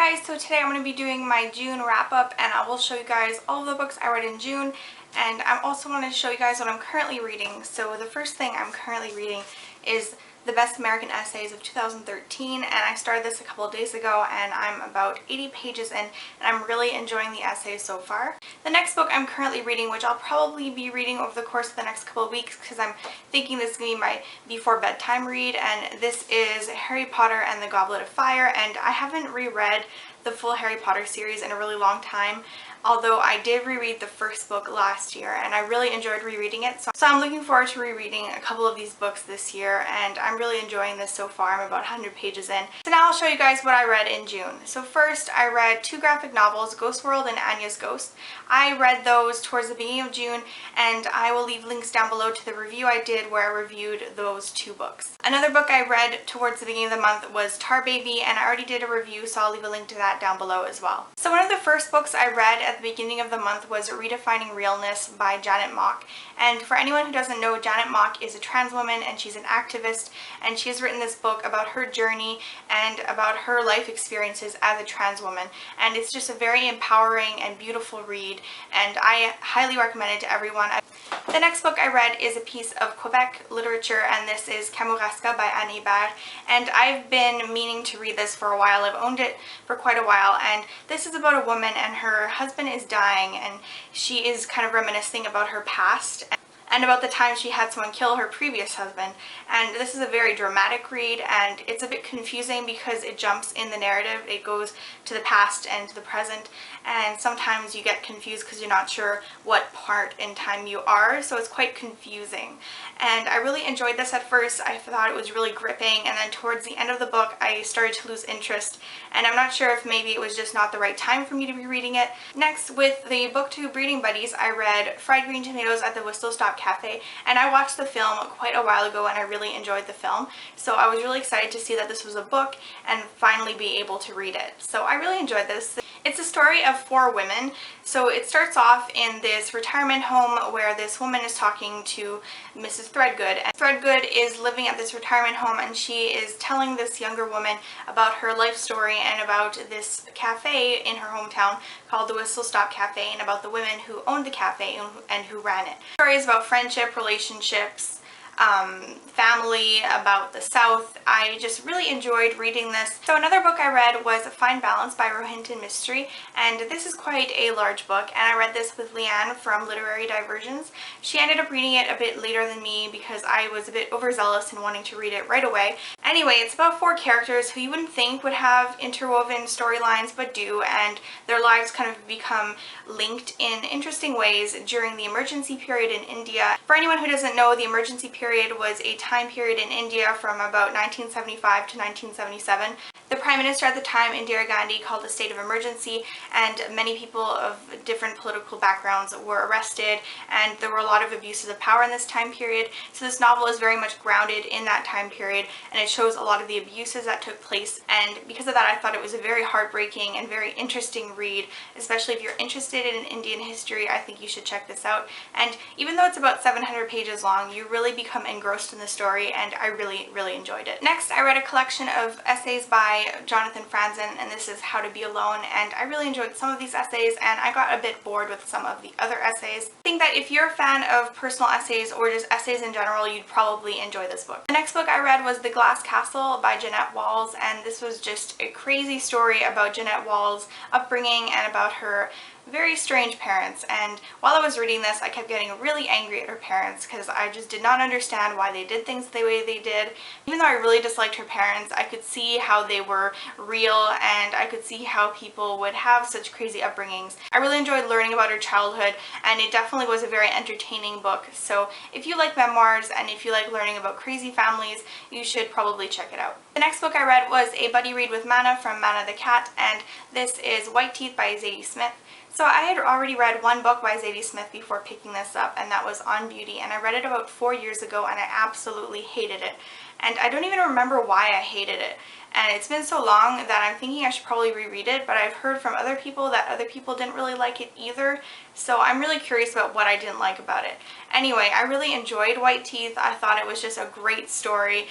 Guys, so today I'm going to be doing my June wrap-up, and I will show you guys all of the books I read in June, and I also want to show you guys what I'm currently reading. So the first thing I'm currently reading is The Best American Essays of 2013, and I started this a couple of days ago, and I'm about 80 pages in, and I'm really enjoying the essays so far. The next book I'm currently reading, which I'll probably be reading over the course of the next couple of weeks because I'm thinking this is going to be my before bedtime read, and this is Harry Potter and the Goblet of Fire, and I haven't reread the full Harry Potter series in a really long time, although I did reread the first book last year and I really enjoyed rereading it. So I'm looking forward to rereading a couple of these books this year, and I'm really enjoying this so far. I'm about 100 pages in. So now I'll show you guys what I read in June. So first I read two graphic novels, Ghost World and Anya's Ghost. I read those towards the beginning of June, and I will leave links down below to the review I did where I reviewed those two books. Another book I read towards the beginning of the month was Tar Baby, and I already did a review, so I'll leave a link to that down below as well. So one of the first books I read at the beginning of the month was Redefining Realness by Janet Mock. And for anyone who doesn't know, Janet Mock is a trans woman and she's an activist, and she has written this book about her journey and about her life experiences as a trans woman. And it's just a very empowering and beautiful read, and I highly recommend it to everyone. The next book I read is a piece of Quebec literature, and this is Kamouraska by Anne Hébert, and I've been meaning to read this for a while. I've owned it for quite a while, and this is about a woman and her husband is dying, and she is kind of reminiscing about her past and about the time she had someone kill her previous husband. And this is a very dramatic read, and it's a bit confusing because it jumps in the narrative. It goes to the past and to the present, and sometimes you get confused because you're not sure what part in time you are, so it's quite confusing. And I really enjoyed this at first. I thought it was really gripping, and then towards the end of the book I started to lose interest, and I'm not sure if maybe it was just not the right time for me to be reading it. Next, with the Booktube reading buddies, I read Fried Green Tomatoes at the Whistle Stop Cafe, and I watched the film quite a while ago and I really enjoyed the film, so I was really excited to see that this was a book and finally be able to read it. So I really enjoyed this. It's a story of four women. So it starts off in this retirement home where this woman is talking to Mrs. Threadgood. And Threadgood is living at this retirement home, and she is telling this younger woman about her life story and about this cafe in her hometown called the Whistle Stop Cafe, and about the women who owned the cafe and who ran it. The story is about friendship, relationships, family, about the South. I just really enjoyed reading this. So another book I read was Fine Balance by Rohinton Mystery, and this is quite a large book, and I read this with Leanne from Literary Diversions. She ended up reading it a bit later than me because I was a bit overzealous in wanting to read it right away. Anyway, it's about four characters who you wouldn't think would have interwoven storylines but do, and their lives kind of become linked in interesting ways during the emergency period in India. For anyone who doesn't know, the emergency period was a time period in India from about 1975 to 1977. The Prime Minister at the time, Indira Gandhi, called a state of emergency, and many people of different political backgrounds were arrested, and there were a lot of abuses of power in this time period. So this novel is very much grounded in that time period, and it shows a lot of the abuses that took place, and because of that I thought it was a very heartbreaking and very interesting read. Especially if you're interested in Indian history, I think you should check this out. And even though it's about 700 pages long, you really become engrossed in the story, and I really enjoyed it. Next, I read a collection of essays by Jonathan Franzen, and this is How to Be Alone, and I really enjoyed some of these essays, and I got a bit bored with some of the other essays. I think that if you're a fan of personal essays or just essays in general, you'd probably enjoy this book. The next book I read was The Glass Castle by Jeanette Walls, and this was just a crazy story about Jeanette Walls' upbringing and about her very strange parents. And while I was reading this, I kept getting really angry at her parents because I just did not understand why they did things the way they did. Even though I really disliked her parents, I could see how they were real, and I could see how people would have such crazy upbringings. I really enjoyed learning about her childhood, and it definitely was a very entertaining book. So if you like memoirs and if you like learning about crazy families, you should probably check it out. The next book I read was a buddy read with Mana from Mana the Cat, and this is White Teeth by Zadie Smith. So I had already read one book by Zadie Smith before picking this up, and that was On Beauty, and I read it about 4 years ago and I absolutely hated it. And I don't even remember why I hated it. And it's been so long that I'm thinking I should probably reread it, but I've heard from other people that other people didn't really like it either, so I'm really curious about what I didn't like about it. Anyway, I really enjoyed White Teeth. I thought it was just a great story.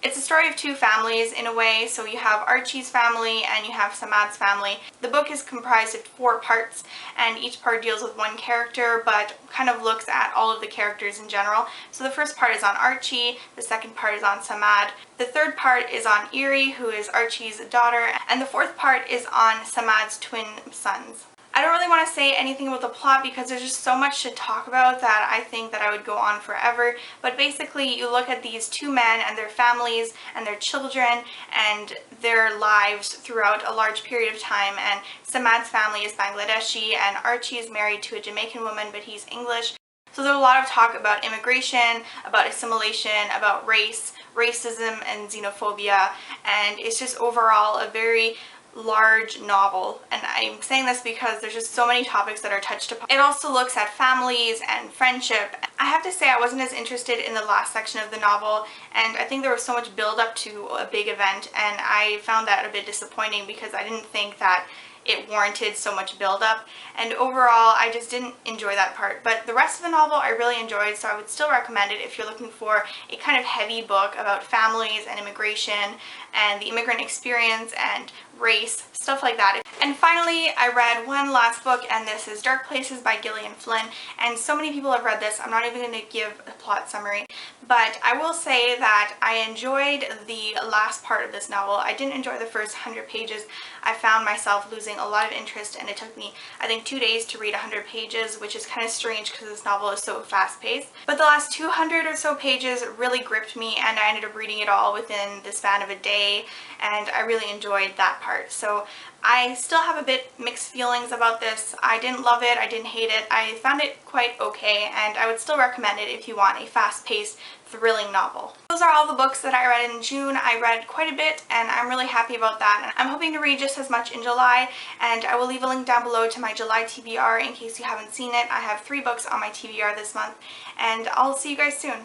It's a story of two families in a way, so you have Archie's family and you have Samad's family. The book is comprised of 4 parts, and each part deals with one character, but kind of looks at all of the characters in general. So the first part is on Archie, the second part is on Samad, the third part is on Eerie, who is Archie's daughter, and the fourth part is on Samad's twin sons. I don't really want to say anything about the plot because there's just so much to talk about that I think that I would go on forever. But basically, you look at these 2 men and their families and their children and their lives throughout a large period of time. And Samad's family is Bangladeshi and Archie is married to a Jamaican woman, but he's English. So there's a lot of talk about immigration, about assimilation, about race, racism and xenophobia, and it's just overall a very large novel, and I'm saying this because there's just so many topics that are touched upon. It also looks at families and friendship. I have to say I wasn't as interested in the last section of the novel, and I think there was so much build up to a big event, and I found that a bit disappointing because I didn't think that it warranted so much build-up, and overall I just didn't enjoy that part. But the rest of the novel I really enjoyed, so I would still recommend it if you're looking for a kind of heavy book about families and immigration and the immigrant experience and race, stuff like that. And finally, I read one last book, and this is Dark Places by Gillian Flynn, and so many people have read this, I'm not even going to give a plot summary, but I will say that I enjoyed the last part of this novel. I didn't enjoy the first 100 pages. I found myself losing a lot of interest, and it took me, I think, 2 days to read 100 pages, which is kind of strange because this novel is so fast-paced. But the last 200 or so pages really gripped me, and I ended up reading it all within the span of a day, and I really enjoyed that part. So I still have a bit mixed feelings about this. I didn't love it, I didn't hate it, I found it quite okay, and I would still recommend it if you want a fast-paced, thrilling novel. Those are all the books that I read in June. I read quite a bit, and I'm really happy about that. I'm hoping to read just as much in July, and I will leave a link down below to my July TBR in case you haven't seen it. I have 3 books on my TBR this month, and I'll see you guys soon.